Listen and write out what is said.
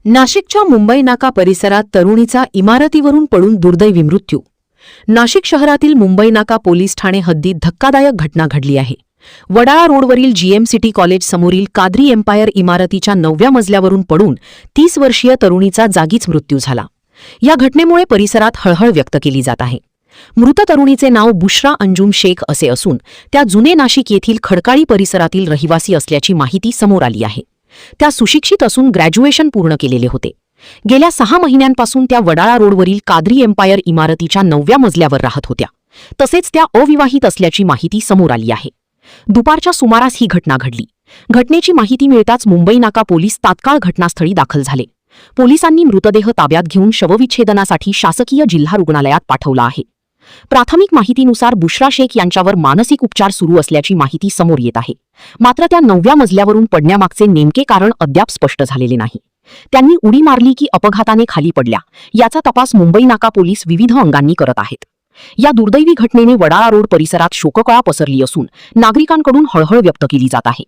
नाशिकच्या मुंबई नाका परिसरात तरुणीचा इमारतीवरून पडून दुर्दैवी मृत्यू. नाशिक शहरातील मुंबई नाका पोलीस ठाणे हद्दीत धक्कादायक घटना घडली आहे. वडाळा रोडवरील जीएम सिटी कॉलेज समोरील कादरी एम्पायर इमारतीच्या 9व्या मजल्यावरून पडून 30 वर्षीय तरुणीचा जागीच मृत्यू झाला. या घटनेमुळे परिसरात हळहळ व्यक्त केली जात आहे. मृत तरुणीचे नाव बुशरा अंजुम शेख असे असून त्या जुने नाशिक येथील खडकाळी परिसरातील रहिवासी असल्याची माहिती समोर आली आहे. त्या सुशिक्षित असून ग्रॅज्युएशन पूर्ण केलेले होते. गेल्या 6 महिन्यांपासून त्या वडाळा रोडवरील कादरी एम्पायर इमारतीच्या 9व्या मजल्यावर राहत होत्या. तसेच त्या अविवाहित असल्याची माहिती समोर आली आहे. दुपारच्या सुमारास ही घटना घडली. घटनेची माहिती मिळताच मुंबई नाका पोलीस तात्काळ घटनास्थळी दाखल झाले. पोलिसांनी मृतदेह ताब्यात घेऊन शवविच्छेदनासाठी शासकीय जिल्हा रुग्णालयात पाठवला आहे. प्राथमिक माहितीनुसार बुशरा शेख यांच्यावर मानसिक उपचार सुरू असल्याची माहिती समोर येत आहे. मात्र त्या 9व्या मजल्यावरून पडण्यामागचे नेमके कारण अद्याप स्पष्ट झालेले नाही. त्यांनी उडी मारली की अपघाताने खाली पडल्या, याचा तपास मुंबई नाका पोलीस विविध अंगांनी करत आहेत. या दुर्दैवी घटनेने वडाळा रोड परिसरात शोककळा पसरली असून नागरिकांकडून हळहळ व्यक्त केली जात आहे.